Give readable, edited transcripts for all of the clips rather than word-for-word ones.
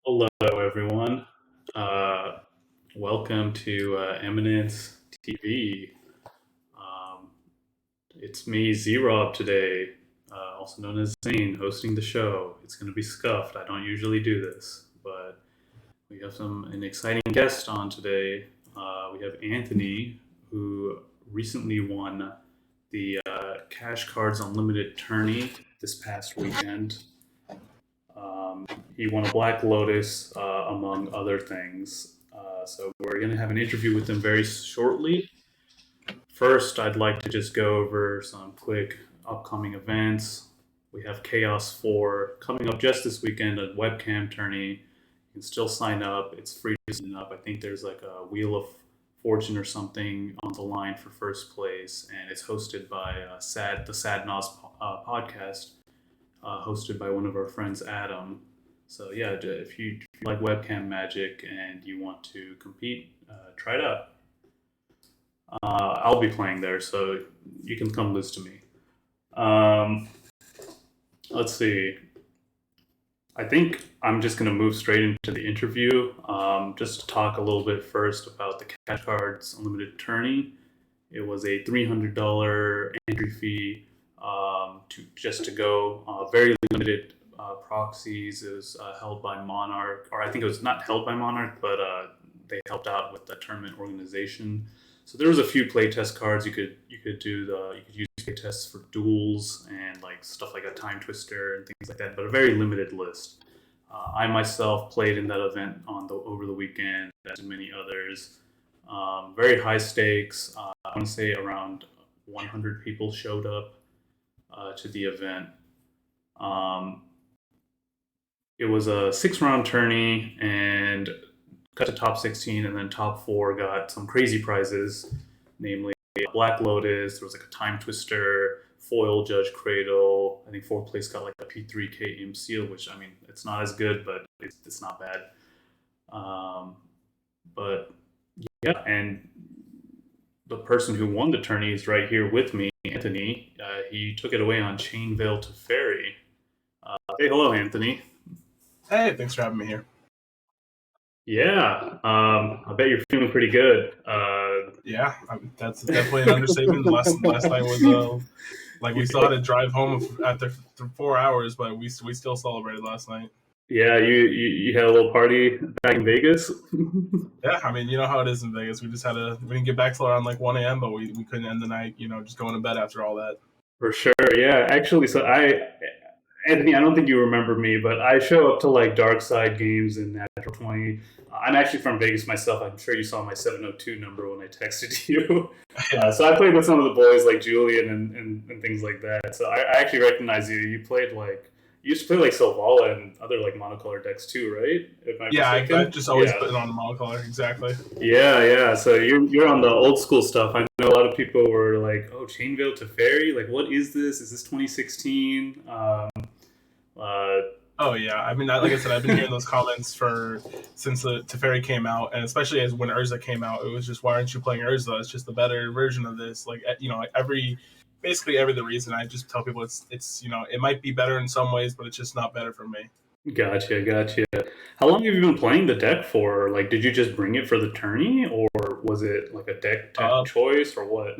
Hello, everyone. Uh, Welcome to Eminence TV. Um, it's me, Z-Rob, today, also known as Zane, hosting the show. It's going to be scuffed. I don't usually do this, but we have an exciting guest on today. We have Anthony, who recently won the Cash Cards Unlimited tourney this past weekend. He won a Black Lotus, among other things. So we're going to have an interview with him very shortly. First, I'd like to just go over some quick upcoming events. We have Chaos 4 coming up just this weekend, a webcam tourney. You can still sign up. It's free to sign up. I think there's like a Wheel of Fortune or something on the line for first place, and it's hosted by the Sad Nos podcast, hosted by one of our friends, Adam. So yeah, if you like webcam magic and you want to compete, try it out. I'll be playing there, so you can come lose to me. Um, let's see. I think I'm just going to move straight into the interview. Just to talk a little bit first about the Cash Cards Unlimited tourney. It was a $300 entry fee, to go. Very limited proxies. It was held by Monarch, or I think it was not held by Monarch, but they helped out with the tournament organization. So there was a few playtest cards you could use playtests for duels and like stuff like a Time Twister and things like that, but a very limited list. I myself played in that event over the weekend, as many others. Very high stakes. I want to say around 100 people showed up to the event. Um, it was a 6 round tourney and got to top 16, and then top 4 got some crazy prizes, namely Black Lotus. There was like a Time Twister, foil Judge Cradle. I think fourth place got like a P3K Imp Seal, which I mean it's not as good, but it's not bad. But yeah, and the person who won the tourney is right here with me, Anthony. He took it away on Chainveil Teferi. Say hello, Anthony. Hey, thanks for having me here. Yeah, I bet you're feeling pretty good. Yeah, that's definitely an understatement. Last night was like we still had to drive home after 4 hours, but we still celebrated last night. Yeah, you had a little party back in Vegas. Yeah, I mean, you know how it is in Vegas. We didn't get back till around like 1 a.m., but we couldn't end the night, just going to bed after all that. For sure, yeah. Actually, Anthony, I don't think you remember me, but I show up to like Dark Side games in Natural 20. I'm actually from Vegas myself. I'm sure you saw my 702 number when I texted you. So I played with some of the boys like Julian and things like that. So I actually recognize you. You used to play like Silvala and other like monocolor decks too, right? If I'm Yeah, mistaken. I just always put it on the monocolor, exactly. Yeah. So you're on the old school stuff. I know a lot of people were like, "Oh, Chainveil Teferi, like what is this? Is this 2016?" Oh yeah, I mean, like I said, I've been hearing those comments since the Teferi came out, and especially as when Urza came out, it was just, why aren't you playing Urza? It's just a better version of this. Like basically every the reason. I just tell people it's it might be better in some ways, but it's just not better for me. Gotcha. How long have you been playing the deck for? Like, did you just bring it for the tourney, or was it like a deck type choice, or what?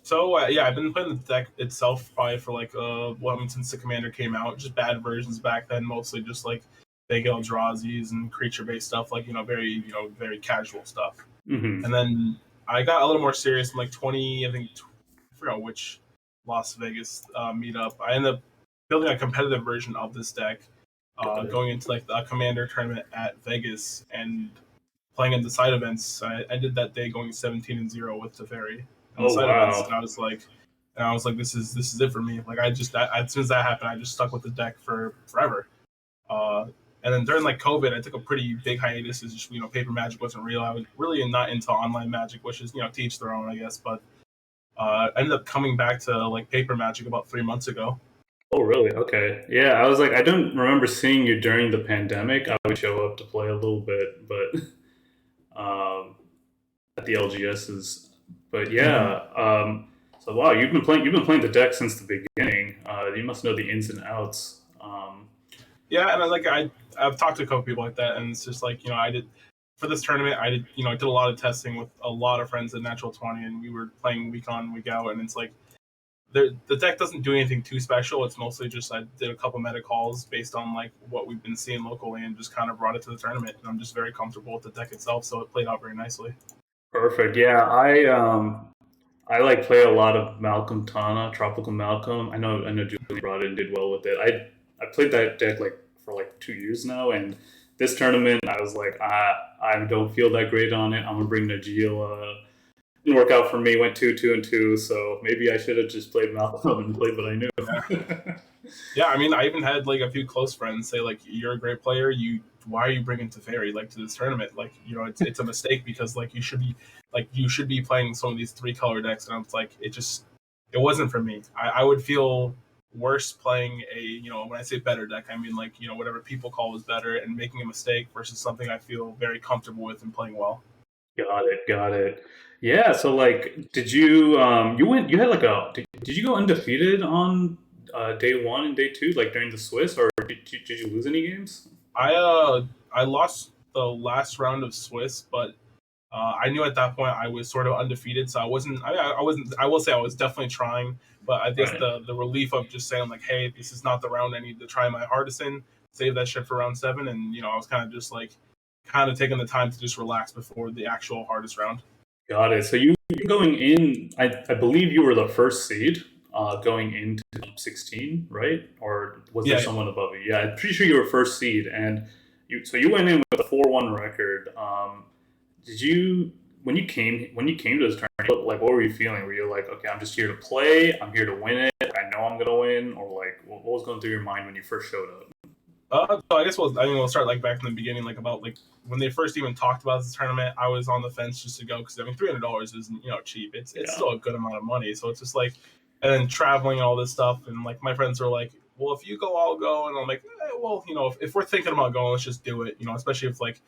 So yeah, I've been playing the deck itself probably for like since the Commander came out. Just bad versions back then, mostly just like big Eldrazi's and creature based stuff, like very casual stuff. Mm-hmm. And then I got a little more serious in like 20, I forgot which Las Vegas meetup. I ended up building a competitive version of this deck, going into like the Commander tournament at Vegas and playing in the side events. I did that day going 17-0 with Teferi and the side events, and I was like, this is it for me. Like as soon as that happened, I just stuck with the deck for forever. And then during like COVID, I took a pretty big hiatus. It's just paper magic wasn't real. I was really not into online magic, which is to each their own, I guess. But I ended up coming back to like paper magic about 3 months ago. Oh, really? Okay. Yeah, I was like, I don't remember seeing you during the pandemic. I would show up to play a little bit, but at the LGSs. But yeah, so wow, you've been playing the deck since the beginning. You must know the ins and outs. Yeah, and I've talked to a couple people like that, and it's just like, I did for this tournament. I did a lot of testing with a lot of friends at Natural 20, and we were playing week on week out, and it's like the deck doesn't do anything too special. It's mostly just I did a couple meta calls based on like what we've been seeing locally, and just kind of brought it to the tournament. And I'm just very comfortable with the deck itself, so it played out very nicely. Perfect. Yeah, I like play a lot of Malcolm Tana, Tropical Malcolm. I know Julian brought it and did well with it. I played that deck like for like 2 years now, and this tournament I was like I don't feel that great on it. I'm gonna bring Najeel. Didn't work out for me. Went 2-2-2. So maybe I should have just played Malcolm and played what I knew. Yeah, I mean, I even had like a few close friends say like, "You're a great player. Why are you bringing Teferi like to this tournament? Like, it's a mistake because like you should be playing some of these 3-color decks." And I was like, it wasn't for me. I would feel worse playing a when I say better deck, I mean like whatever people call was better and making a mistake versus something I feel very comfortable with and playing well. Got it. Got it. Yeah. So like, did you you went you had like a did you go undefeated on day one and day two like during the Swiss or did you lose any games? I lost the last round of Swiss, but I knew at that point I was sort of undefeated, so I wasn't. I wasn't. I will say I was definitely trying, but I guess Right. the relief of just saying like, "Hey, this is not the round I need to try my hardest in. Save that shit for round 7," and I was kind of just like, kind of taking the time to just relax before the actual hardest round. Got it. So you going in? I believe you were the first seed going into top 16, right? Or was there Yeah, someone above you? Yeah, I'm pretty sure you were first seed, and you went in with a 4-1 record. Did you when you came to this tournament, like what were you feeling? Were you like, okay, I'm just here to play, I'm here to win it, I know I'm gonna win, or like what was going through your mind when you first showed up? So I guess we'll start like back in the beginning, like about like when they first even talked about this tournament. I was on the fence just to go because I mean $300 isn't cheap. It's Yeah. still a good amount of money. So it's just like, and then traveling and all this stuff, and like my friends were like, "Well, if you go, I'll go," and I'm like, "Well, if we're thinking about going, let's just do it." Especially if like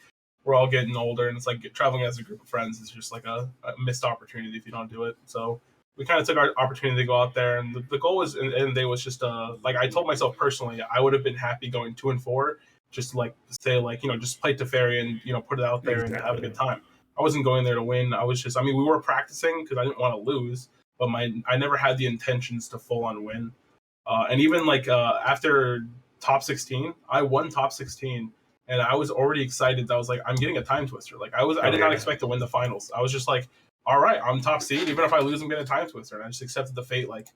we're all getting older, and it's like traveling as a group of friends is just like a missed opportunity if you don't do it. So we kind of took our opportunity to go out there, and the goal was, and the day was just like I told myself personally, I would have been happy going 2-4, just to, like say like just play Teferi and put it out there and have a Exactly. good time. I wasn't going there to win. I was just, I mean, we were practicing because I didn't want to lose, but I never had the intentions to full on win. And even like after top 16, I won top 16, and I was already excited. I was like, I'm getting a time twister. Like I Oh did not yeah. expect to win the finals. I was just like, all right, I'm top seed. Even if I lose, I'm getting a time twister. And I just accepted the fate. Like,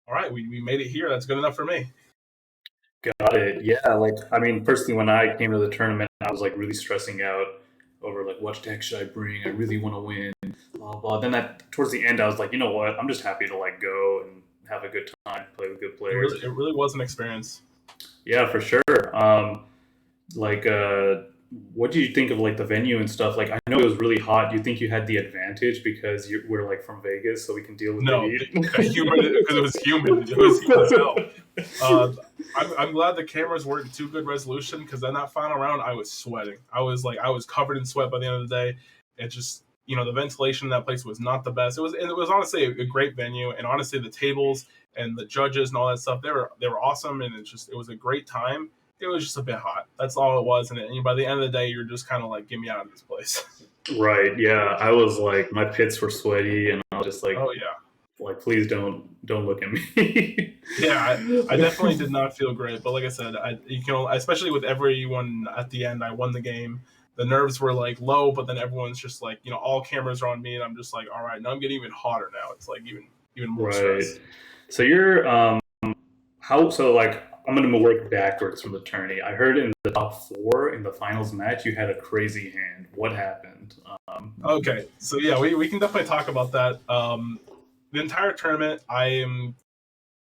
all right, we made it here. That's good enough for me. Got it. Yeah, like I mean, personally, when I came to the tournament, I was like really stressing out over like what deck should I bring? I really want to win. Blah blah. Then towards the end, I was like, you know what? I'm just happy to like go and have a good time, play with good players. It really was an experience. Yeah, for sure. Like, what do you think of like the venue and stuff? Like, I know it was really hot. Do you think you had the advantage because we're like from Vegas, so we can deal with the No, heat? humid because it was humid. It was humid as hell. Uh, I'm glad the cameras weren't too good resolution because then that final round I was sweating. I was covered in sweat by the end of the day. It just the ventilation in that place was not the best. It was honestly a great venue, and honestly the tables and the judges and all that stuff they were awesome, and it was a great time. It was just a bit hot. That's all it was, and by the end of the day you're just kind of like, get me out of this place. Right. Yeah. I was like, my pits were sweaty, and I was just Oh yeah. like, please don't look at me. Yeah, I definitely did not feel great. But like I said, especially with everyone at the end, I won the game. The nerves were like low, but then everyone's just like, all cameras are on me, and I'm just like, all right, now I'm getting even hotter now. It's like even more Right. stress. So you're how so like I'm gonna work backwards from the tourney. I heard in the top four in the finals match you had a crazy hand. What happened? Okay, so yeah, we can definitely talk about that. The entire tournament, I am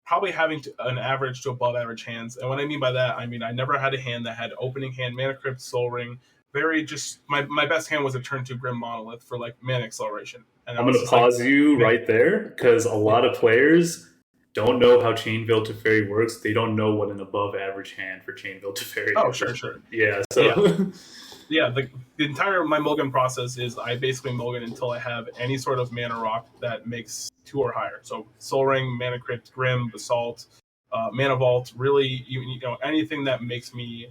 probably having an average to above average hands. And what I mean by that, I mean I never had a hand that had opening hand, mana crypt, soul ring. Very just my best hand was a turn two grim monolith for like mana acceleration, and I I'm was gonna just like, pause you man, right there because a yeah. lot of players don't know how Chainville Teferi works. They don't know what an above average hand for Chainville Teferi Oh, is. sure. Yeah, Yeah, so yeah. The entire my mulligan process is I basically mulligan until I have any sort of mana rock that makes 2 or higher. So soul ring, mana crypt, grim, basalt, mana vault. Really, anything that makes me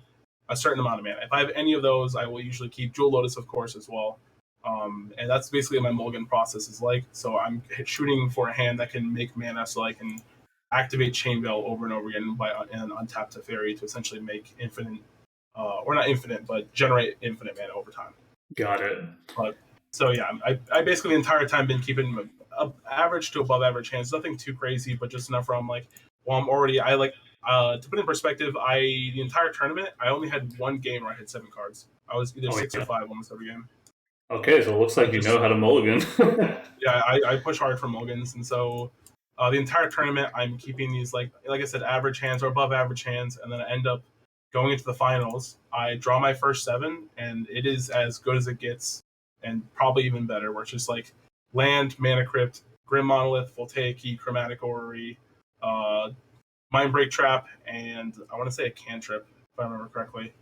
a certain amount of mana. If I have any of those, I will usually keep Jewel Lotus, of course, as well. And that's basically what my mulligan process is like. So I'm shooting for a hand that can make mana, so I can activate Chain Veil over and over again and untap Teferi to essentially make infinite, or not infinite, but generate infinite mana over time. Got it. But so yeah, I basically the entire time been keeping average to above average hands, nothing too crazy, but just enough where I'm like, well, I like to put in perspective, the entire tournament I only had one game where I had 7 cards. I was either 6 or 5 almost every game. Okay, so it looks like you know how to mulligan. Yeah, I push hard for mulligans, and so the entire tournament I'm keeping these like I said, average hands or above average hands, and then I end up going into the finals. I draw my first 7, and it is as good as it gets, and probably even better. Where it's just like land, mana crypt, grim monolith, voltaic key, chromatic orrery, mind break trap, and I want to say a cantrip if I remember correctly.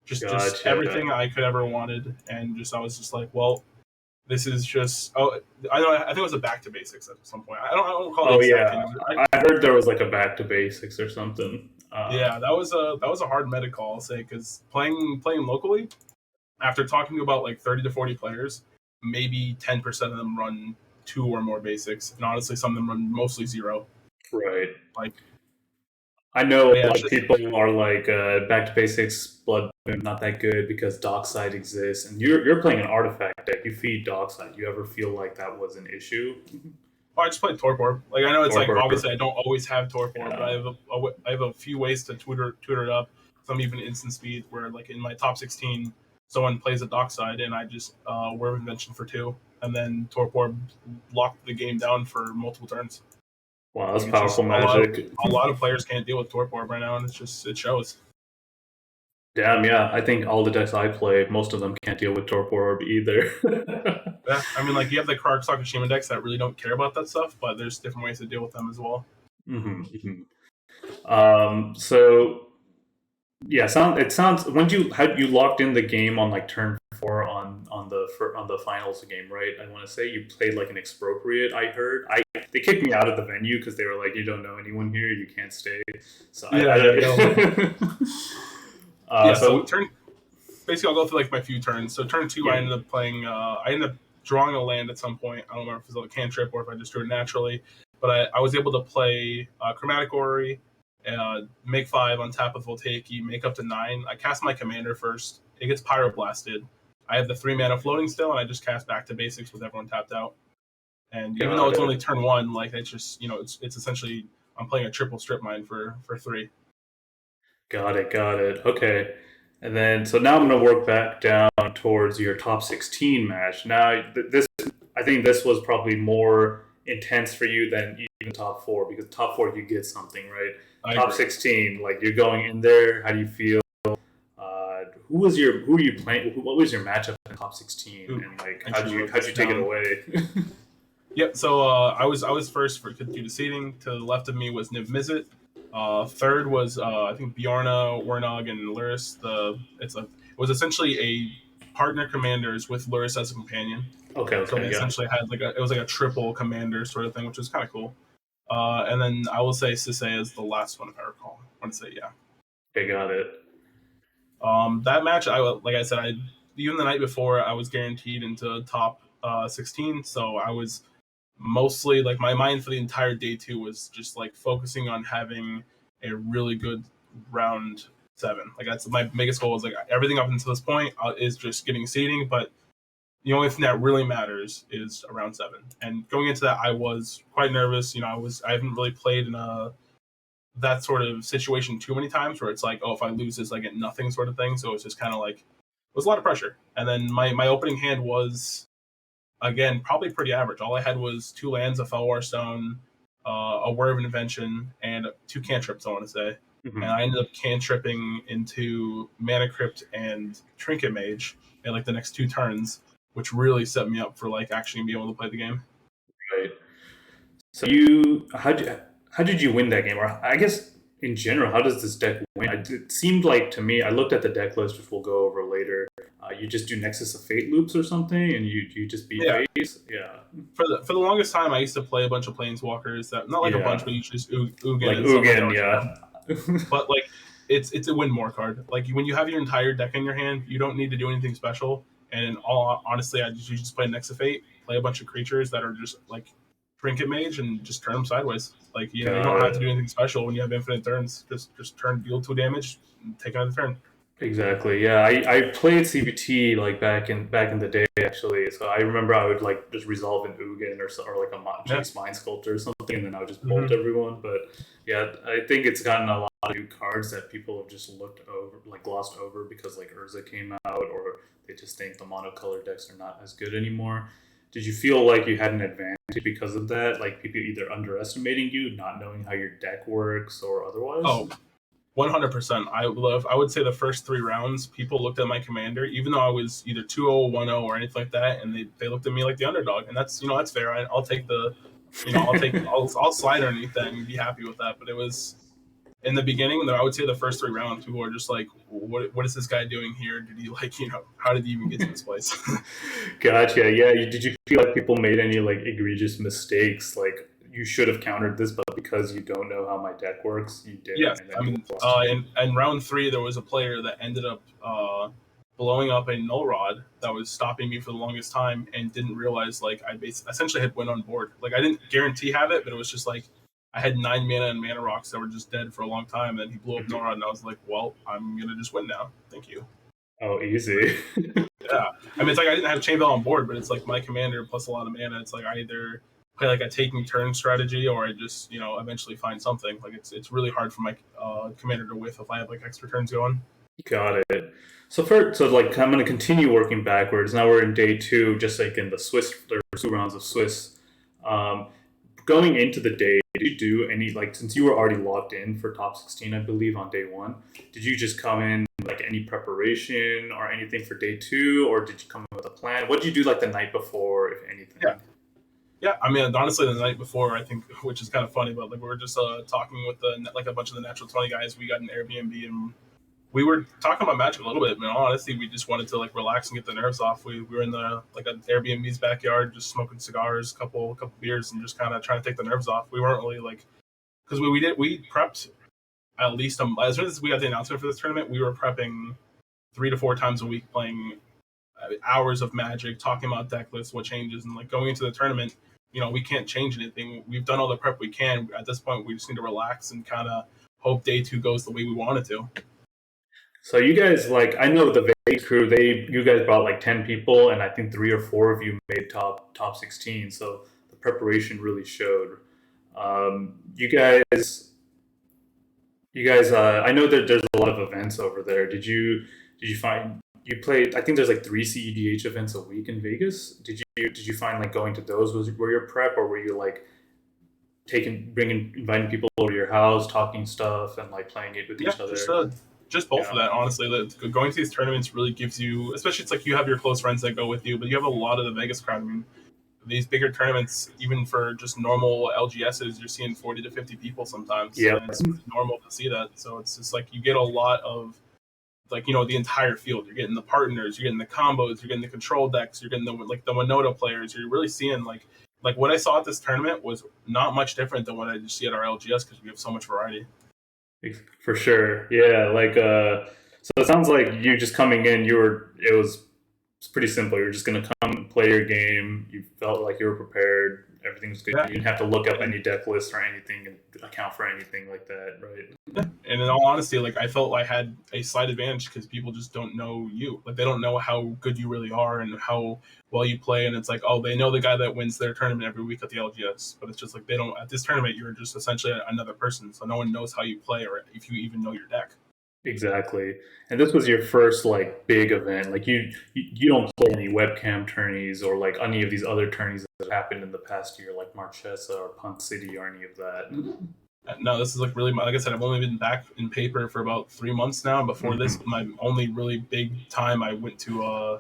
Just everything I could ever wanted, and I was just like, well, this is just I think it was a back to basics at some point. I don't recall the exact thing. I heard there was like a back to basics or something. Yeah, that was a hard meta call, I'll say, because playing locally, after talking to about like 30 to 40 players, maybe 10% of them run 2 or more basics, and honestly, some of them run mostly 0. Right. Like, I know people are like back to basics, blood not that good because Dockside exists, and you're playing an artifact deck. You feed Dockside. You ever feel like that was an issue? I just played Torpor. Like I know it's Torpor. Like obviously I don't always have Torpor, but I have a few ways to tutor it up. Some even instant speed where like in my top 16, someone plays a Dockside and I just Word of Invention for 2, and then Torpor locked the game down for multiple turns. Wow, that's powerful magic. A lot of players can't deal with Torpor right now, and it shows. Damn, yeah. I think all the decks I play, most of them can't deal with Torpor either. Yeah, I mean, like you have the Kark Sakashima decks that really don't care about that stuff, but there's different ways to deal with them as well. So yeah, it sounds when you locked in the game on like turn 4 on the finals game, right? I want to say you played like an expropriate. I heard they kicked me out of the venue because they were like, you don't know anyone here, you can't stay. So so basically I'll go through like my few turns. So turn 2, I ended up playing. I ended up drawing a land at some point. I don't remember if it was a cantrip or if I just drew it naturally, but I was able to play Chromatic Orrery, make 5 on tap with Voltaic, make up to 9. I cast my commander first. It gets Pyroblasted. I have the 3 mana floating still, and I just cast back to basics with everyone tapped out. And even though it's only turn 1, like it's just it's essentially I'm playing a triple strip mine for 3. Got it. Okay. And then, so now I'm going to work back down towards your top 16 match. Now, I think this was probably more intense for you than even top 4, because top 4 you get something, right? Top 16, like you're going in there. How do you feel? Who are you playing? What was your matchup in top 16? And like, how'd you take it away? Yep. So I was first for due to seeding. To the left of me was Niv Mizzet. Third was I think Bjarna, Wernog, and Luris. It was essentially a partner commanders with Luris as a companion. Okay. So they essentially had it was like a triple commander sort of thing, which was kind of cool. And then I will say Sisei is the last one if I recall. I want to say yeah. Okay, got it. That match, like I said, even the night before I was guaranteed into top 16, so I was mostly like my mind for the entire day 2 was just like focusing on having a really good round 7. Like that's my biggest goal. Is like everything up until this point is just getting seeding, but the only thing that really matters is around 7. And going into that, I was quite nervous. I haven't really played in that sort of situation too many times where it's like, oh, if I lose this, I get nothing sort of thing. So it's just kind of like it was a lot of pressure. And then my opening hand was, again, probably pretty average. All I had was 2 lands, a Felwar Stone, a Word of Invention, and 2 cantrips, I want to say. Mm-hmm. And I ended up cantripping into Mana Crypt and Trinket Mage in like the next 2 turns, which really set me up for like actually being able to play the game. Right. So how did you win that game? Or I guess in general, how does this deck win? It seemed like to me, I looked at the deck list, which we'll go over later. You just do Nexus of Fate loops or something, and you just beat face. Yeah. For the longest time, I used to play a bunch of Planeswalkers that not like a bunch, but you just Ugin. Like Ugin, yeah. But like it's a win more card. Like when you have your entire deck in your hand, you don't need to do anything special. And in all honestly, you just play Nexafate, play a bunch of creatures that are just like Trinket Mage, and just turn them sideways. Like you Got don't have to it. do anything special when you have infinite turns. Just turn, deal 2 damage, and take another turn. Exactly. Yeah, I played CBT like back in the day actually. So I remember I would like just resolve an Ugin or like a Yeah. Chase Mind Sculptor or something, and then I would just bolt Mm-hmm. everyone. But yeah, I think it's gotten a lot of new cards that people have just looked over, like glossed over because like Urza came out, or they just think the monocolor decks are not as good anymore. Did you feel like you had an advantage because of that? Like people either underestimating you, not knowing how your deck works, or otherwise? Oh, 100%. I would say the first 3 rounds, people looked at my commander, even though I was either 2-0, 1-0, or anything like that, and they looked at me like the underdog, and that's fair. I'll take the, I'll slide underneath that and be happy with that. But it was in the beginning, though, I would say the first 3 rounds, people were just like, what is this guy doing here? Did he like, how did he even get to this place? Gotcha. Yeah. Did you feel like people made any like egregious mistakes? Like you should have countered this, but because you don't know how my deck works, you didn't, Yes, and then I you mean, lost. in round 3, there was a player that ended up blowing up a null rod that was stopping me for the longest time, and didn't realize like I essentially had win on board. Like I didn't guarantee have it, but it was just like I had 9 mana and mana rocks that were just dead for a long time, and then he blew up null rod, and I was like, well, I'm gonna just win now. Thank you. Oh, easy. Yeah, I mean, it's like I didn't have Chainmail on board, but it's like my commander plus a lot of mana. It's like I either play like a taking turn strategy, or I just eventually find something. Like it's really hard for my commander to whiff if I have like extra turns going. Got it. So like I'm gonna continue working backwards. Now we're in day two, just like in the Swiss, there were 2 rounds of Swiss. Um, Going into the day, did you do any like since you were already locked in for top 16, I believe, on day one? Did you just come in like any preparation or anything for day two, or did you come in with a plan? What did you do like the night before, if Yeah, anything? yeah. I mean, honestly, the night before, I think, which is kind of funny, but like we were just talking with a bunch of the natural 20 guys. We got an Airbnb, and we were talking about Magic a little bit. Man, honestly, we just wanted to like relax and get the nerves off. We were in the like an Airbnb's backyard, just smoking cigars, couple beers, and just kind of trying to take the nerves off. We weren't really like because we prepped at least as soon as we got the announcement for this tournament, we were prepping 3 to 4 times a week, playing hours of Magic, talking about deck lists, what changes, and like going into the tournament. We can't change anything. We've done all the prep we can. At this point, we just need to relax and kind of hope day 2 goes the way we want it to. So you guys like I know the Vegas crew, you guys brought like 10 people, and I think 3 or 4 of you made top 16. So the preparation really showed. Um, you guys I know that there's a lot of events over there. Did you find you played? I think there's like 3 CEDH events a week in Vegas. Did you find like going to those was were your prep, or were you like inviting people over to your house, talking stuff, and like playing it with Yeah, each other? just both of Yeah. that. Honestly, going to these tournaments really gives you, especially it's like you have your close friends that go with you, but you have a lot of the Vegas crowd. I mean, these bigger tournaments, even for just normal LGSs, you're seeing 40 to 50 people sometimes, Yeah. and it's really normal to see that. So it's just like you get a lot of like the entire field. You're getting the partners, you're getting the combos, you're getting the control decks, you're getting the Winota players. You're really seeing like what I saw at this tournament was not much different than what I just see at our LGS because we have so much variety. For sure. Yeah, like so it sounds like you just coming in, it was it's pretty simple. You were just gonna come and play your game. You felt like you were prepared. Everything was good. Yeah, You didn't have to look up and any deck lists or anything and account for anything like that, right? and in all honesty, like I felt I had a slight advantage because people just don't know you. Like they don't know how good you really are and how well you play. And it's like, oh, they know the guy that wins their tournament every week at the LGS, but it's just like they don't at this tournament. You're just essentially another person, so no one knows how you play or if you even know your deck. Exactly. And this was your first like big event. Like you don't play any webcam tourneys or like any of these other tourneys that happened in the past year, like Marchesa or Punk City or any of that. No, this is like really like I said, I've only been back in paper for about 3 months now. Before this, Mhm. my only really big time I went to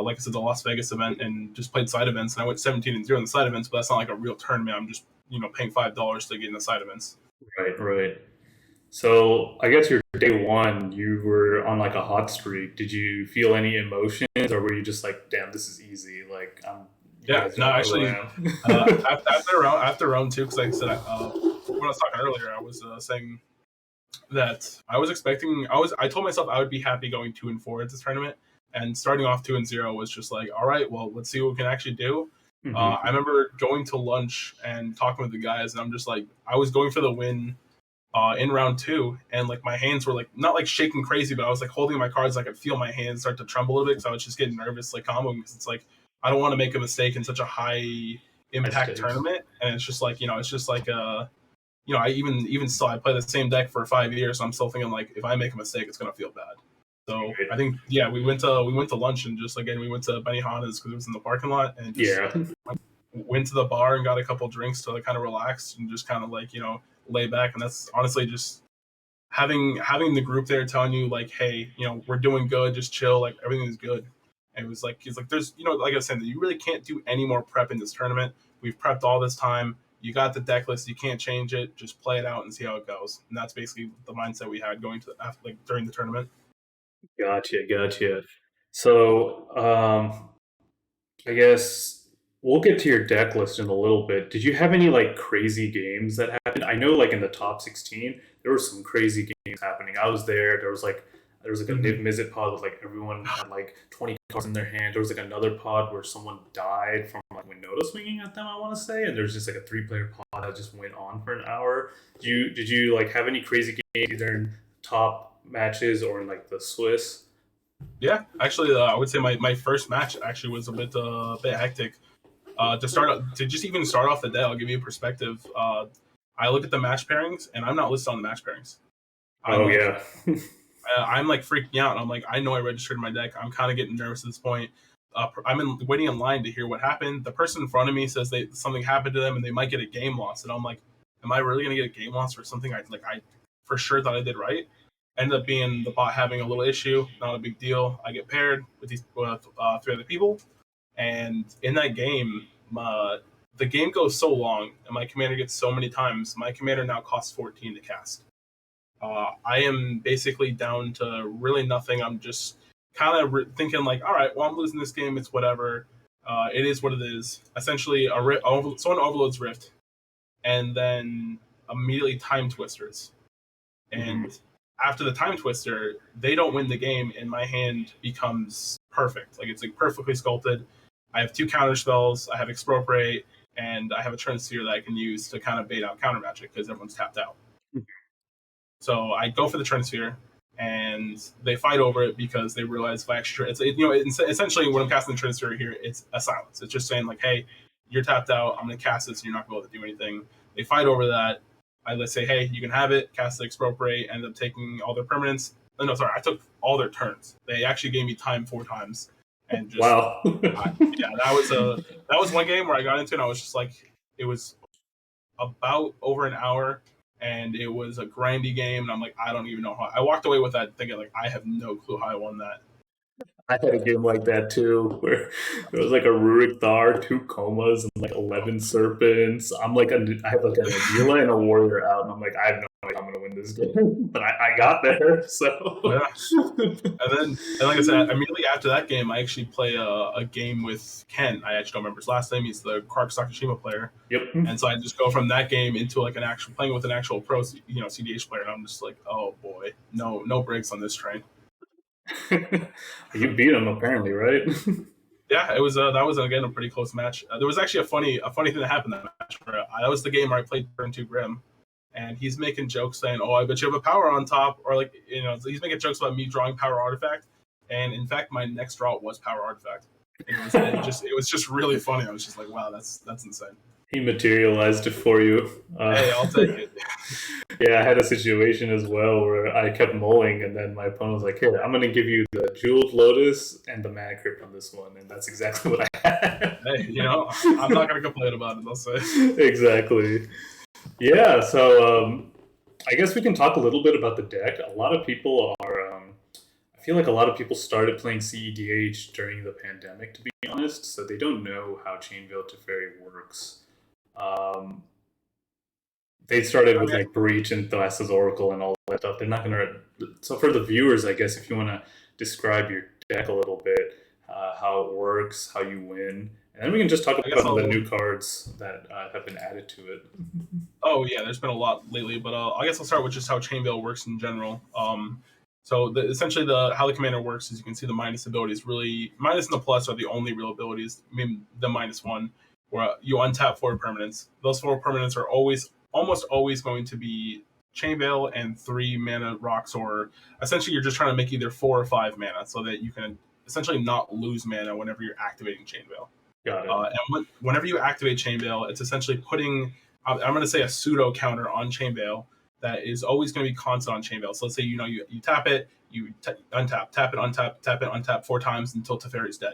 like I said, the Las Vegas event and just played side events. And I went 17-0 in the side events, but that's not like a real tournament. I'm just paying $5 to get in the side events. Right, right. So I guess your day one, you were on like a hot streak. Did you feel any emotions, or were you just like, "Damn, this is easy"? Like, you Yeah, guys no, don't know who actually, I am. after round two, because like I said, when I was talking earlier, I was saying that I was expecting. I told myself I would be happy going 2-4 at this tournament, and starting off 2-0 was just like, all right, well, let's see what we can actually do. I remember going to lunch and talking with the guys, and I'm just like, I was going for the win in round two, and like my hands were like not like shaking crazy, but I was like holding my cards. I could feel my hands start to tremble a little bit because I was just getting nervous, like comboing, because it's like I don't want to make a mistake in such a high impact tournament, and it's just like it's just like I even still I play the same deck for 5 years, so I'm still thinking like if I make a mistake, it's gonna feel bad. So I think we went to lunch and just again we went to Benihana's because it was in the parking lot and just went to the bar and got a couple drinks to like, kind of relax and just kind of like lay back, and that's honestly just having the group there telling you like, hey, we're doing good, just chill, like everything is good. And it was like he's like, there's like I was saying, you really can't do any more prep in this tournament. We've prepped all this time. You got the deck list. You can't change it. Just play it out and see how it goes. And that's basically the mindset we had going to after, like during the tournament. Gotcha. So, I guess we'll get to your deck list in a little bit. Did you have any like crazy games that happened? I know like in the top 16, there were some crazy games happening. I was there. There was like a Niv Mizzet pod with like everyone had like 20 cards in their hand. There was like another pod where someone died from like Winota swinging at them, I want to say, and there's just like a 3-player pod that just went on for an hour. Did you like have any crazy games either in top matches or in like the Swiss? Yeah, actually, I would say my first match actually was a bit hectic. To just even start off the day, I'll give you a perspective. I look at the match pairings, and I'm not listed on the match pairings. I'm Oh like, yeah. I'm like freaking out. I'm like, I know I registered my deck. I'm kind of getting nervous at this point. Waiting in line to hear what happened. The person in front of me says something happened to them and they might get a game loss, and I'm like, am I really gonna get a game loss for something I for sure thought I did right? Ended up being the bot having a little issue. Not a big deal. I get paired with these three other people, and in that game, the game goes so long, and my commander gets so many times. My commander now costs 14 to cast. I am basically down to really nothing. I'm just kind of thinking like, all right, well, I'm losing this game. It's whatever. It is what it is. Essentially, someone overloads Rift, and then immediately time twisters. And after the time twister, they don't win the game, and my hand becomes perfect. Like it's like perfectly sculpted. I have 2 counter spells. I have expropriate, and I have a turn sphere that I can use to kind of bait out counter magic because everyone's tapped out. So I go for the Trinisphere, and they fight over it because they realize if I actually, essentially when I'm casting the Trinisphere here, it's a silence. It's just saying like, hey, you're tapped out. I'm going to cast this, and you're not going to be able to do anything. They fight over that. Let's say, hey, you can have it. Cast the Expropriate. End up taking all their permanents. Oh, no, sorry, I took all their turns. They actually gave me time 4 times, and just Wow. yeah, that was one game where I got into it. And I was just like, it was about over an hour, and it was a grindy game. And I'm like, I don't even know how. I walked away with that thinking like, I have no clue how I won that. I had a game like that too, where there was like a Rurik Thar, 2 comas, and like 11 serpents. I have like a Nagila and a warrior out, and I'm like, I have no idea I'm gonna win this game, but I got there. So Yeah. And like I said, immediately after that game, I actually play a game with Ken. I actually don't remember his last name. He's the Clark Sakashima player. yep. And so I just go from that game into like an actual playing with an actual pro, CDH player, and I'm just like, oh boy, no brakes on this train. You beat him apparently, right? Yeah, it was that was again a pretty close match. There was actually a funny thing that happened in that match. That was the game where I played turn 2 Grim, and he's making jokes saying, "Oh, I bet you have a power on top," or like he's making jokes about me drawing power artifact, and in fact, my next draw was power artifact. It was just really funny. I was just like, wow, that's insane. He materialized it for you. Hey, I'll take it. Yeah, I had a situation as well where I kept mulling, and then my opponent was like, "Here, I'm going to give you the Jeweled Lotus and the Mana Crypt on this one," and that's exactly what I had. Hey, I'm not going to complain about it. I'll say. Exactly. Yeah, so I guess we can talk a little bit about the deck. A lot of people are. I feel like a lot of people started playing CEDH during the pandemic, to be honest, so they don't know how Chain Veil Teferi works. They started with like Breach and Thalass's Oracle and all that stuff. They're not gonna. So for the viewers, I guess if you want to describe your deck a little bit, how it works, how you win, and then we can just talk about some of the new cards that have been added to it. Oh yeah, there's been a lot lately, but I guess I'll start with just how Chainveil works in general. So essentially the how the commander works is you can see the minus abilities. Really, minus and the plus are the only real abilities. I mean, the minus one, where you untap 4 permanents. Those 4 permanents are almost always going to be Chainveil and 3 mana rocks, or essentially you're just trying to make either 4 or 5 mana so that you can essentially not lose mana whenever you're activating Chainveil. Got it. Whenever you activate Chainveil, it's essentially putting, I'm going to say, a pseudo counter on Chainveil that is always going to be constant on Chainveil. So let's say you tap it, untap, tap it, untap 4 times until Teferi's dead.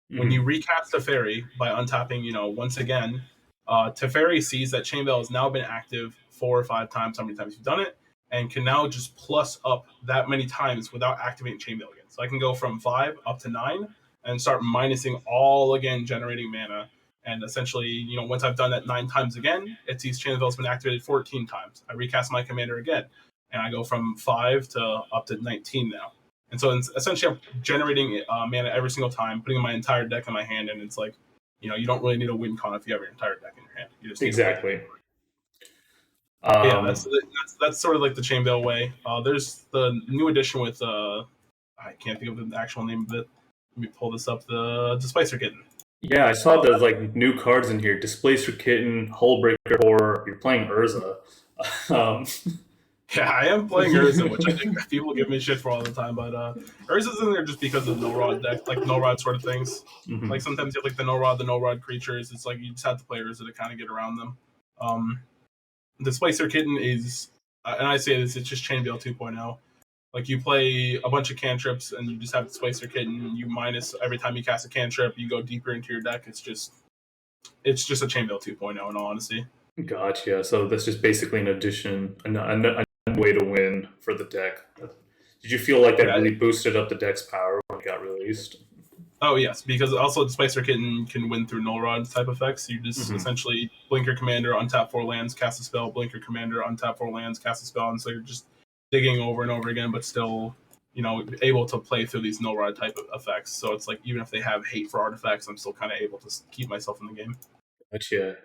When you recast Teferi by untapping, once again, Teferi sees that Chainveil has now been active 4 or 5 times, how many times you've done it, and can now just plus up that many times without activating Chainveil again. So I can go from 5 up to 9 and start minusing all again, generating mana. And essentially, once I've done that 9 times again, it sees Chainveil's been activated 14 times. I recast my commander again, and I go from 5 to up to 19 now. And so essentially, I'm generating mana every single time, putting my entire deck in my hand, and it's like, you don't really need a win con if you have your entire deck in your hand. You just need Exactly. yeah, that's sort of like the Chainveil way. There's the new edition with I can't think of the actual name of it. Let me pull this up. The Displacer Kitten. Yeah, I saw the like new cards in here: Displacer Kitten, Hullbreaker Horror. You're playing Urza. um, Yeah, I am playing Urza, which I think people give me shit for all the time. But Urza's in there just because of no rod deck, like no rod sort of things. mhm. Like sometimes you have like the no rod creatures. It's like you just have to play Urza to kind of get around them. Displacer Kitten is, and I say this, it's just Chainveil 2.0. Like you play a bunch of cantrips and you just have Displacer Kitten. You minus every time you cast a cantrip. You go deeper into your deck. It's just a Chainveil 2.0 in all honesty. Gotcha. So that's just basically an addition, a way to win for the deck. Did you feel like that Yeah. really boosted up the deck's power when it got released? Oh yes, because also Displacer Kitten can win through null rod type effects. You just essentially blink your commander, untap 4 lands, cast a spell, blink your commander, untap 4 lands, cast a spell, and so you're just digging over and over again, but still, able to play through these null rod type of effects. So it's like even if they have hate for artifacts, I'm still kind of able to keep myself in the game. Gotcha.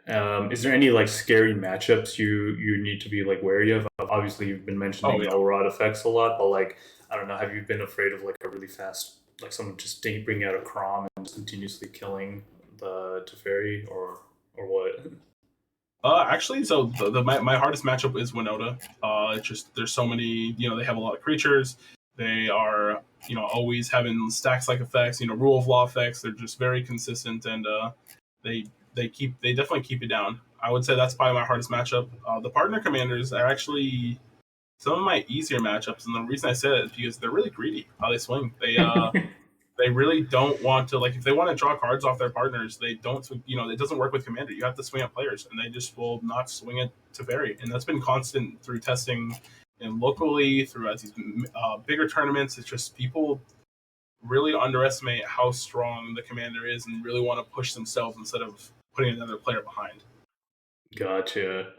Is there any like scary matchups you need to be like wary of? Obviously, you've been mentioning Oh yeah. no rod effects a lot, but like I don't know, have you been afraid of like a really fast like someone just bringing out a Crom and just continuously killing the Teferi or what? Actually, so my hardest matchup is Winota. It's just there's so many. They have a lot of creatures. They are always having stacks like effects. Rule of law effects. They're just very consistent, and they definitely keep you down. I would say that's probably my hardest matchup. The partner commanders are actually some of my easier matchups, and the reason I say that is because they're really greedy how they swing. They really don't want to, like, if they want to draw cards off their partners, they don't, it doesn't work with commander. You have to swing at players, and they just will not swing it to Teferi. And that's been constant through testing and locally through these bigger tournaments. It's just people really underestimate how strong the commander is and really want to push themselves instead of putting another player behind. Gotcha.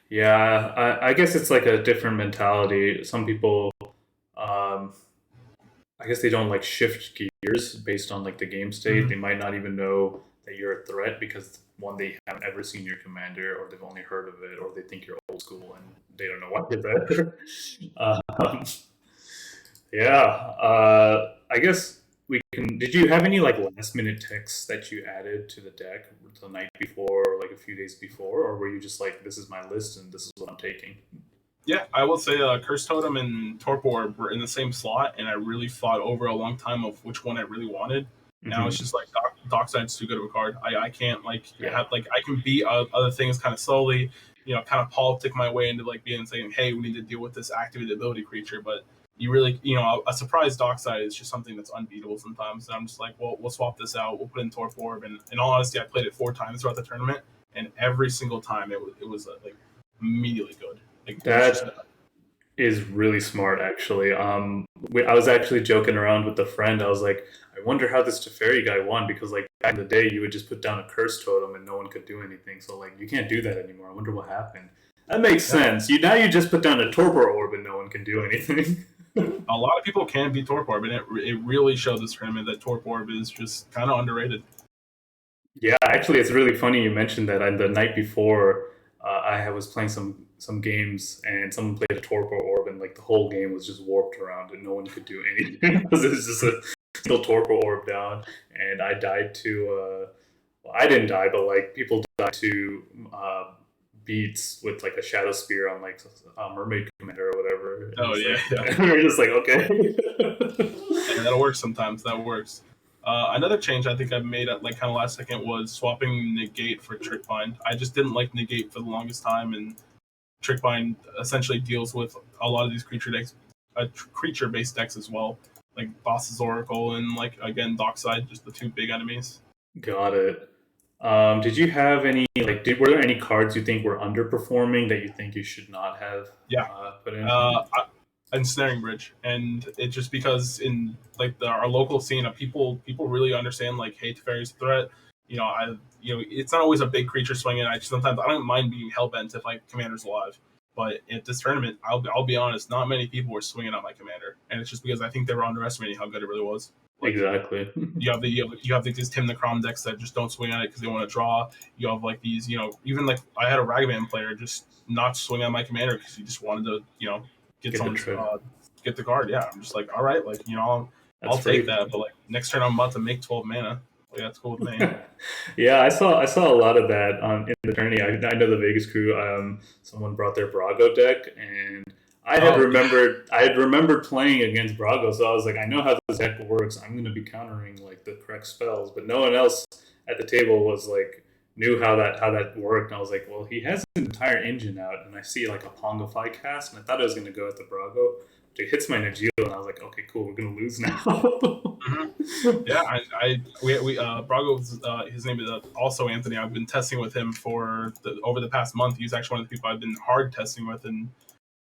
Yeah, I guess it's like a different mentality. Some people, um, I guess they don't like shift gears based on like the game state. They might not even know that you're a threat because one, they haven't ever seen your commander, or they've only heard of it, or they think you're old school and they don't know what you're there. um, yeah, I guess we can. Did you have any like last minute texts that you added to the deck the night before, or like a few days before, or were you just like, this is my list and this is what I'm taking? Yeah, I will say Curse Totem and Torpor were in the same slot, and I really fought over a long time of which one I really wanted. Now it's just like Dockside's too good of a card. I can't I can beat other things kind of slowly, kind of politic my way into like being saying, hey, we need to deal with this activated ability creature. But you really, a surprise Dockside is just something that's unbeatable sometimes. And I'm just like, well, we'll swap this out. We'll put in Torpor. And in all honesty, I played it 4 times throughout the tournament, and every single time it was like immediately good. Like, it was just That is really smart, actually. I was actually joking around with a friend. I was like, I wonder how this Teferi guy won because, like, back in the day, you would just put down a curse totem and no one could do anything. So, like, you can't do that anymore. I wonder what happened. That makes sense. You just put down a Torpor orb and no one can do anything. a lot of people can beat Torpor, and it really showed this tournament that Torpor is just kind of underrated. Yeah, actually, it's really funny you mentioned that. On the night before, I was playing some games and someone played a torpor orb and like the whole game was just warped around and no one could do anything because it was just a single torpor orb down and I died to well, I didn't die but like people died to beats with like a shadow spear on like a mermaid commander or whatever. And Oh it's yeah, like, yeah. and we're just like okay. And that'll work sometimes. That works. Another change I think I made at like kind of last second was swapping negate for trick bind. I just didn't like negate for the longest time, and trick bind essentially deals with a lot of these creature based decks as well, like Boss's Oracle and like again Dockside, just the two big enemies. Got it. Did you have any like? Were there any cards you think were underperforming that you think you should not have Yeah, put in? ensnaring bridge, and it just because in like our local scene of people really understand like hey Teferi's a threat. It's not always a big creature swinging. Sometimes I don't mind being hellbent if like commander's alive, but at this tournament I'll be honest, not many people were swinging at my commander, and it's just because I think they were underestimating how good it really was. Like Exactly. these Tim the Crom decks that just don't swing at it because they want to draw. You have like these even like I had a Ragavan player just not swing at my commander because he just wanted to get Get the some trip. get the card. Yeah, I'm just like, all right, like I'll That's take free. that. But like next turn, I'm about to make 12 mana. Like that's cool with me. Yeah, I saw a lot of that in the tourney. I know the Vegas crew. Someone brought their Brago deck, and Oh, I had remembered playing against Brago, so I was like, I know how this deck works. I'm going to be countering like the correct spells, but no one else at the table was like knew how that worked. And I was like, well, he has an entire engine out, and I see like a Pongify cast, and I thought I was going to go at the Brago. But it hits my Najil, and I was like, okay, cool, we're going to lose now. mhm. Yeah. We Brago's his name is also Anthony. I've been testing with him for over the past month. He's actually one of the people I've been hard testing with, and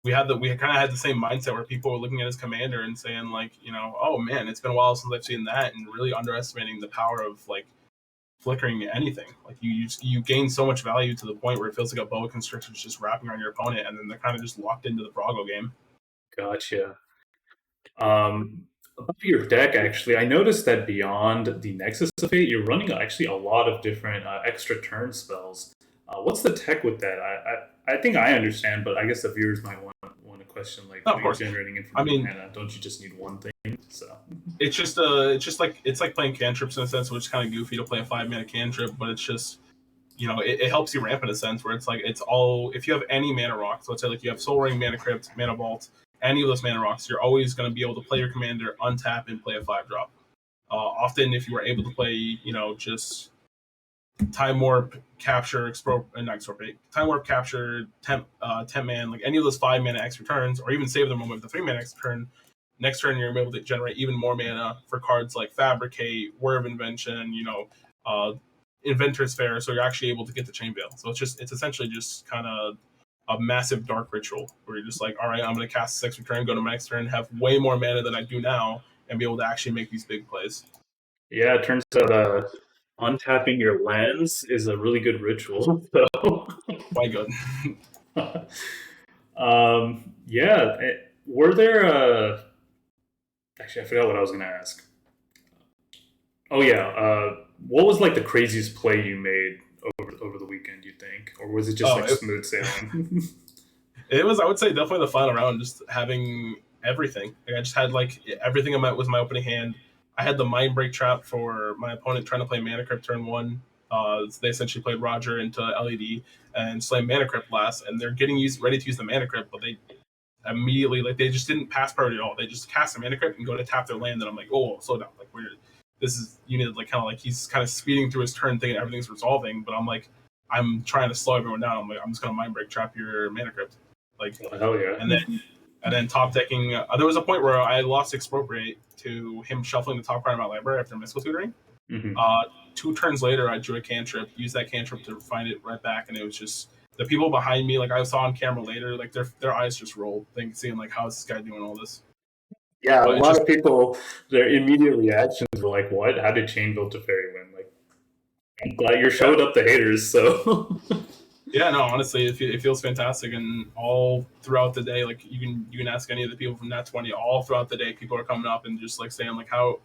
we kind of had the same mindset where people were looking at his commander and saying like, oh man, it's been a while since I've seen that, and really underestimating the power of like flickering anything. Like you gain so much value to the point where it feels like a boa constrictor is just wrapping around your opponent, and then they're kind of just locked into the Brago game. Gotcha. About your deck, actually, I noticed that beyond the Nexus of Fate, you're running actually a lot of different extra turn spells. What's the tech with that? I think I understand, but I guess the viewers might want to question like, No, when of you're course. generating I infinite mean, mana, don't you just need one thing? So it's like playing cantrips in a sense, which is kind of goofy to play a 5 mana cantrip, but it's just it helps you ramp in a sense where it's like it's all if you have any mana rock. So let's say like you have Soul Ring, Mana Crypt, Mana Vault, any of those mana rocks, you're always going to be able to play your commander, untap, and play a 5 drop. Often, if you were able to play, just Time Warp, Capture, not Expropriate, Time Warp, Capture, Temp Man, like any of those 5 mana extra turns, or even save them with the 3 mana extra turn. Next turn, you're able to generate even more mana for cards like Fabricate, Word of Invention, uh, Inventor's Fair. So you're actually able to get the Chain Veil. So it's essentially just kind of a massive dark ritual where you're just like, all right, I'm going to cast this extra turn, go to my next turn, have way more mana than I do now, and be able to actually make these big plays. yeah, it turns out untapping your lands is a really good ritual. So Quite good. yeah, were there? Actually, I forgot what I was going to ask. Oh yeah. What was like the craziest play you made over the weekend? You think, or was it just Oh, like smooth sailing? it was, I would say, definitely the final round. Just having everything. Like, I just had like everything was my opening hand. I had the mind break trap for my opponent trying to play Mana Crypt turn one. They essentially played Roger into LED and slammed Mana Crypt last, and they're getting ready to use the Mana Crypt, but they immediately they just didn't pass priority at all. They just cast the Mana Crypt and go to tap their land, and I'm like, oh, slow down. Like we're this is you need like kind of like he's kind of speeding through his turn, thinking everything's resolving, but I'm like I'm trying to slow everyone down. I'm like I'm just gonna mind break trap your Mana Crypt. Like, Oh, hell yeah. and then top decking. There was a point where I lost Expropriate to him shuffling the top card of my library after Mystical Tutoring. Hmm. 2 turns later, I drew a cantrip, used that cantrip to find it right back, and it was just the people behind me. Like I saw on camera later, like their eyes just rolled, seeing like how is this guy doing all this. Yeah, a But it lot just of people, their immediate reactions were like, "What? How did Chain build to Fairy win?" Like, I'm glad you yeah, showed up the haters. So yeah, no, honestly, it feels fantastic, and all throughout the day, like you can ask any of the people from Nat 20, all throughout the day, people are coming up and just like saying like how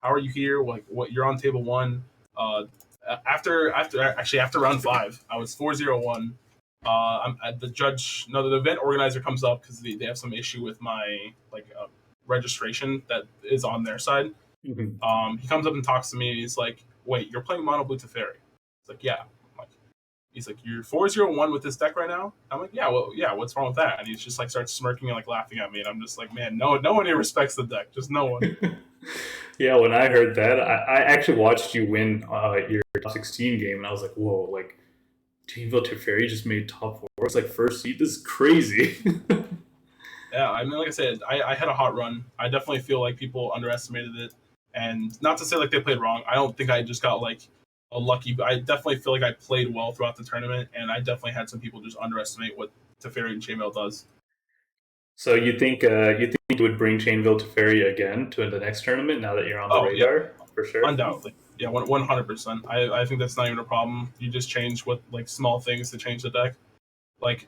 are you here? Like what you're on table 1. Uh, after round 5, I was 4-0-1. the event organizer comes up because they have some issue with my registration that is on their side. Mhm. He comes up and talks to me. And he's like, "Wait, you're playing Mono Blue Teferi?" It's like, "Yeah." I'm like, he's like, "You're 4-0-1 with this deck right now?" I'm like, "Yeah, well, yeah. What's wrong with that?" And he's just like starts smirking and like laughing at me, and I'm just like, "Man, no one here respects the deck. Just no one." Yeah, when I heard that, I actually watched you win your top 16 game, and I was like, whoa, like Chainville Teferi just made top four. It's like first seed. This is crazy. Yeah, I mean, like I said, I had a hot run. I definitely feel like people underestimated it, and not to say like they played wrong. I don't think I just got like a lucky. I definitely feel like I played well throughout the tournament, and I definitely had some people just underestimate what Teferi and Chainmail does. So you think you would bring Chainville Teferi again to the next tournament now that you're on the Oh yeah, radar for sure? undoubtedly. Yeah, 100%. I think that's not even a problem. You just change what like small things to change the deck. Like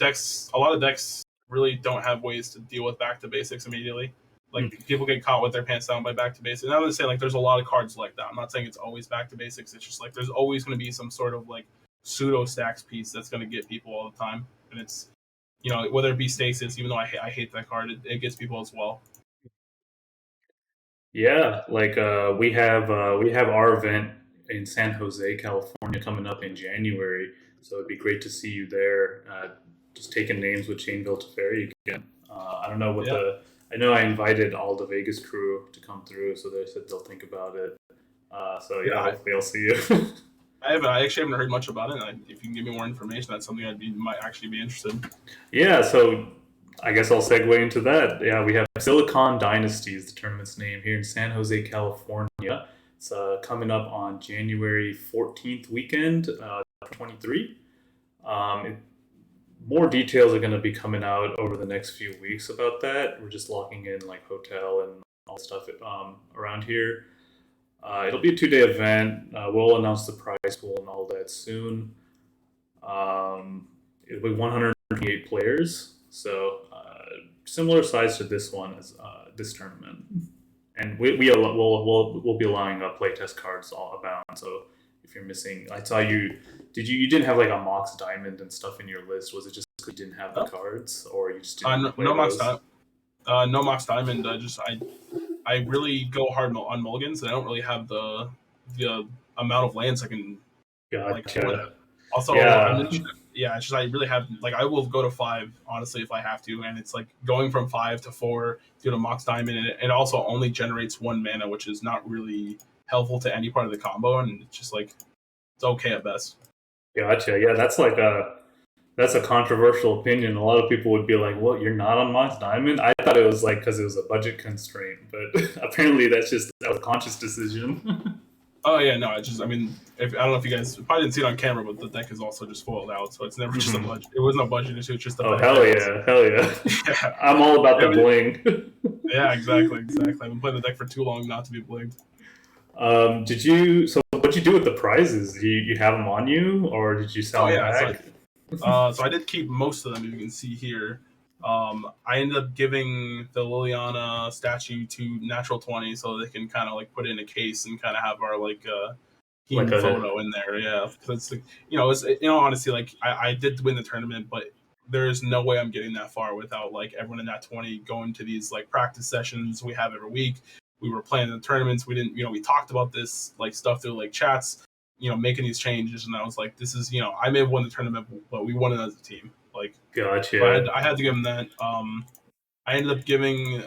a lot of decks really don't have ways to deal with back to basics immediately. Like Mhm. people get caught with their pants down by back to basics. And I'm not saying like there's a lot of cards like that. I'm not saying it's always back to basics. It's just like there's always going to be some sort of like pseudo stacks piece that's going to get people all the time. And it's whether it be stasis, even though I hate that card, it gets people as well. Yeah, like we have our event in San Jose, California, coming up in January. So it'd be great to see you there. Just taking names with Chainville Teferi again. I don't know what Yeah, the. I know I invited all the Vegas crew to come through, so they said they'll think about it. So yeah. yeah, hopefully I'll see you. I actually haven't heard much about it. And if you can give me more information, that's something might actually be interested in. Yeah, so I guess I'll segue into that. Yeah, we have Silicon Dynasty is the tournament's name here in San Jose, California. It's coming up on January 14th weekend, 23. It, more details are going to be coming out over the next few weeks about that. We're just locking in like hotel and all stuff around here. It'll be a 2-day event. We'll announce the prize pool and all that soon. It'll be 128 players, so similar size to this one as this tournament. And we'll be allowing playtest cards all abound. So if you're missing, I saw you didn't have like a Mox Diamond and stuff in your list. Was it just because you didn't have the Oh, cards, or you just didn't no, play those? No Mox Diamond. I really go hard on mulligans, and I don't really have the amount of lands I can like win. Gotcha. Also, I'm Yeah. gonna yeah, it's just I really have like I will go to 5 honestly if I have to, and it's like going from 5 to 4 due to Mox Diamond, and it also only generates 1 mana, which is not really helpful to any part of the combo, and it's just like it's okay at best. Gotcha. Yeah, that's a controversial opinion. A lot of people would be like, "What? You're not on Mox Diamond?" I thought it was like because it was a budget constraint, but apparently that was a conscious decision. Oh yeah, no, I mean, if I don't know if you guys probably didn't see it on camera, but the deck is also just foiled out, so it's never just a Mhm. budget. It wasn't a budget issue; it's just a Oh bad hell deck. yeah, hell yeah! Yeah, I'm all about the I mean, bling. yeah, exactly. I've been playing the deck for too long not to be blinked. Did you? So what'd you do with the prizes? You have them on you, or did you Oh sell them yeah, back? so I did keep most of them. As you can see here, I ended up giving the Liliana statue to Natural 20, so they can kind of like put it in a case and kind of have our like Like team a photo in there. Yeah, because like, it's honestly like I did win the tournament, but there's no way I'm getting that far without like everyone in that 20 going to these like practice sessions we have every week. We were playing the tournaments. We didn't, we talked about this like stuff through like chats, making these changes. And I was like, this is, I may have won the tournament, but we won it as a team. Like, so gotcha. I had to give him that. I ended up giving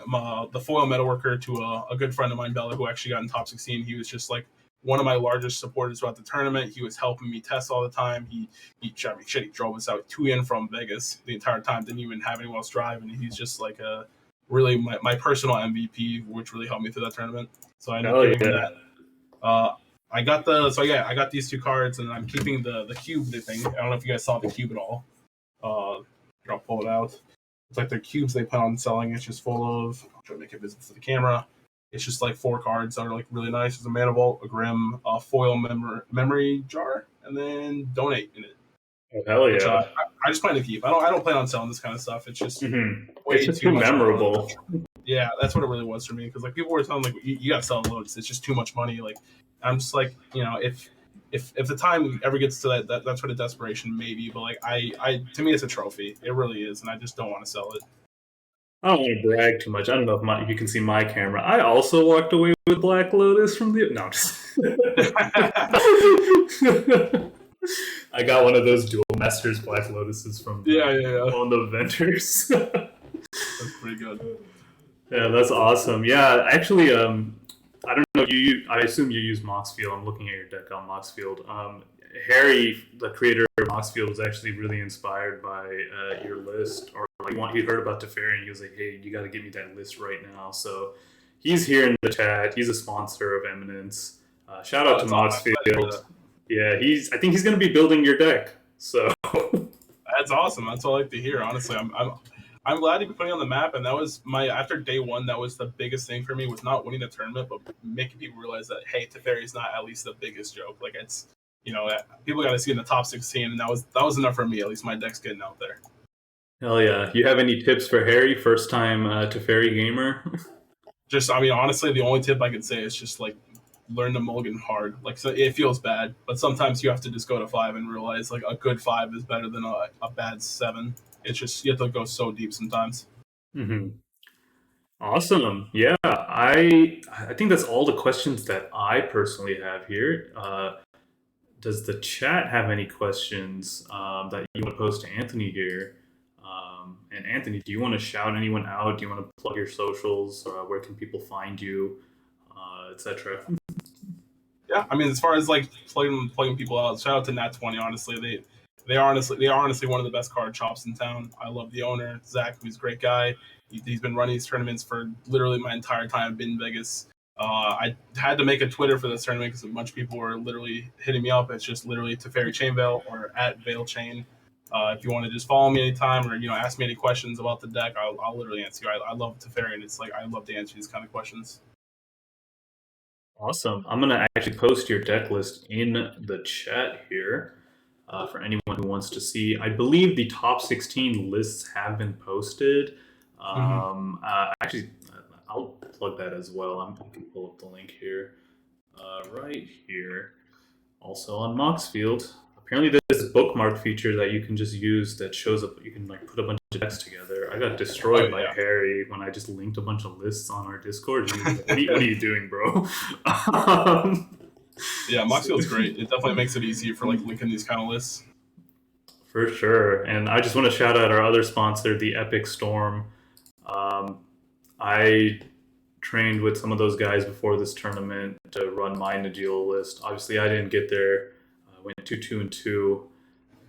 the foil metalworker to a good friend of mine, Bella, who actually got in top 16. He was just like one of my largest supporters throughout the tournament. He was helping me test all the time. I mean, shit, he drove us out to and from Vegas the entire time. Didn't even have anyone else drive, and he's just like a really my personal MVP, which really helped me through that tournament. So I ended up Hell giving him yeah. that. I got these 2 cards, and I'm keeping the cube thing. I don't know if you guys saw the cube at all. Here, I'll pull it out. It's like their cubes they plan on selling. It's just full of. I'll try to make it visible for the camera. It's just like 4 cards that are like really nice. There's a mana vault, a grim, a foil memory jar, and then donate in it. Oh, hell Which yeah. I just plan to keep. I don't plan on selling this kind of stuff. It's just It's way just too too much money. memorable. Yeah, that's what it really was for me. Because like people were telling like you got to sell loads. It's just too much money. Like I'm just like if if the time ever gets to that sort of desperation, maybe. But like I to me, it's a trophy. It really is, and I just don't want to sell it. I don't want to brag too much. I don't know if you can see my camera. I also walked away with Black Lotus from the. No, I'm just. I got one of those dual masters Black Lotuses from Yeah. one of the vendors. That's pretty good. Yeah, that's awesome. Yeah, actually, I don't know. I assume you use Moxfield. I'm looking at your deck on Moxfield. Harry, the creator of Moxfield, was actually really inspired by your list, or like he heard about Teferi and he was like, "Hey, you got to give me that list right now." So he's here in the chat. He's a sponsor of Eminence. Shout out to Moxfield. Yeah, I think he's going to be building your deck. So that's awesome. That's what I like to hear. Honestly, I'm glad to be putting on the map, and that was after day one. That was the biggest thing for me, was not winning the tournament, but making people realize that hey, Teferi is not at least the biggest joke. Like it's people got to see in the top 16, and that was enough for me. At least my deck's getting out there. Hell yeah! You have any tips for Harry, first time Teferi gamer? Honestly, the only tip I could say is just like learn to mulligan hard. Like, so it feels bad, but sometimes you have to just go to 5 and realize like a good 5 is better than a bad 7. It's just you have to go so deep sometimes. Mm-hmm. Awesome. Yeah, I think that's all the questions that I personally have here. Does the chat have any questions that you want to pose to Anthony here? And Anthony, do you want to shout anyone out? Do you want to plug your socials? Where can people find you, etc.? Yeah, I mean, as far as like plugging people out, shout out to Nat20. Honestly, they are honestly one of the best card shops in town. I love the owner, Zach, who's a great guy. He's been running these tournaments for literally my entire time I've been in Vegas. I had to make a Twitter for this tournament because a bunch of people were literally hitting me up. It's just literally Teferi Chainveil or at Veil Chain. If you want to just follow me anytime or ask me any questions about the deck, I'll literally answer you. I love Teferi, and it's like I love to answer these kind of questions. Awesome. I'm going to actually post your deck list in the chat here for anyone who wants to see. I believe the top 16 lists have been posted. Actually, I'll plug that as well. I can pull up the link here. Right here. Also on Moxfield. Apparently there's this bookmark feature that you can just use that shows up. You can like put a bunch of decks together. I got destroyed by Harry when I just linked a bunch of lists on our Discord. Like, what are you doing, bro? Yeah, Moxfield's great. It definitely makes it easier for like linking these kind of lists. For sure. And I just want to shout out our other sponsor, the Epic Storm. I trained with some of those guys before this tournament to run my Najeela list. Obviously, I didn't get there. I went 2-2-2,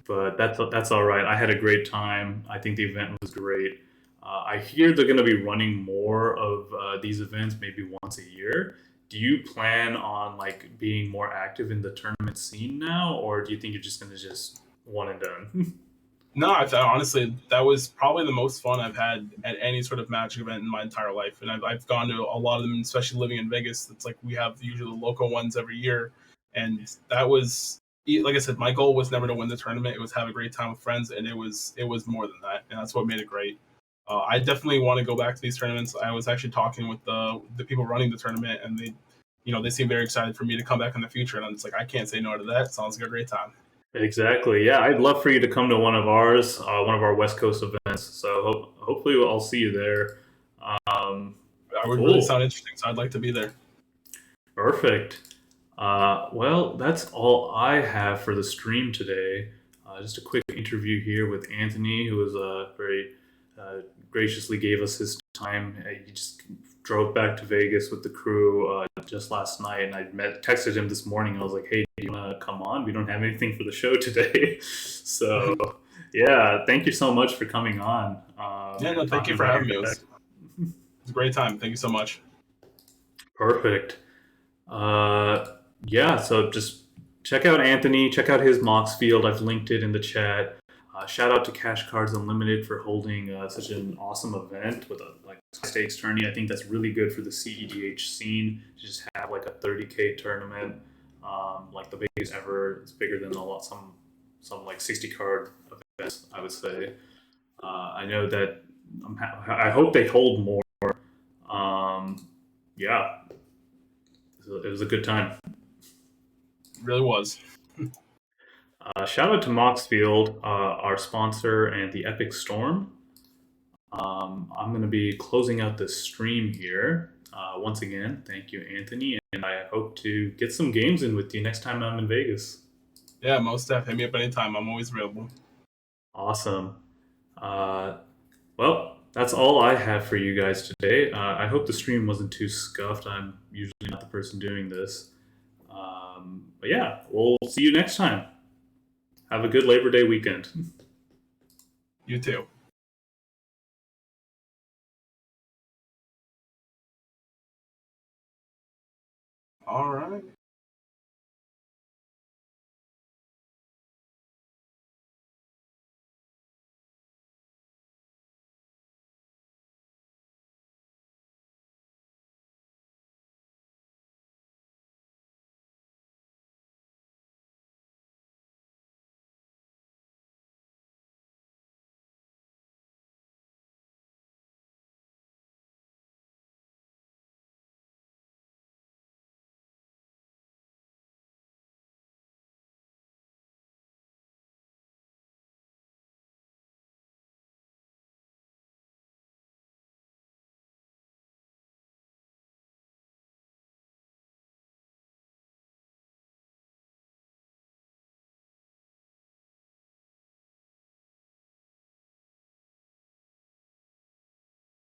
but that's all right. I had a great time. I think the event was great. I hear they're going to be running more of these events, maybe once a year. Do you plan on like being more active in the tournament scene now, or do you think you're just going to just one and done? No, honestly, that was probably the most fun I've had at any sort of Magic event in my entire life. And I've gone to a lot of them, especially living in Vegas. It's like we have usually the local ones every year. And that was, like I said, my goal was never to win the tournament. It was have a great time with friends. And it was more than that. And that's what made it great. I definitely want to go back to these tournaments. I was actually talking with the people running the tournament, and they seem very excited for me to come back in the future. And I'm just like, I can't say no to that. It sounds like a great time. Exactly. Yeah, I'd love for you to come to one of ours, one of our West Coast events. So hopefully I'll see you there. That would really sound interesting. So I'd like to be there. Perfect. Well, that's all I have for the stream today. Just a quick interview here with Anthony, who was very graciously gave us his time. He just drove back to Vegas with the crew just last night, and I texted him this morning. I was like, "Hey, do you want to come on? We don't have anything for the show today." So, yeah, thank you so much for coming on. Thank you for having me. It was a great time. Thank you so much. Perfect. So just check out Anthony. Check out his Moxfield. I've linked it in the chat. Shout out to Cash Cards Unlimited for holding such an awesome event with a stakes tourney. I think that's really good for the CEDH scene to just have like a 30K tournament, like the biggest ever. It's bigger than some like 60 card events, I would say. I know that I hope they hold more. It was a good time. really was. Shout out to Moxfield, our sponsor, and the Epic Storm. I'm going to be closing out this stream here. Once again, thank you, Anthony, and I hope to get some games in with you next time I'm in Vegas. Yeah, most definitely. Hit me up anytime. I'm always available. Awesome. Well, that's all I have for you guys today. I hope the stream wasn't too scuffed. I'm usually not the person doing this. But yeah, we'll see you next time. Have a good Labor Day weekend. You too. All right.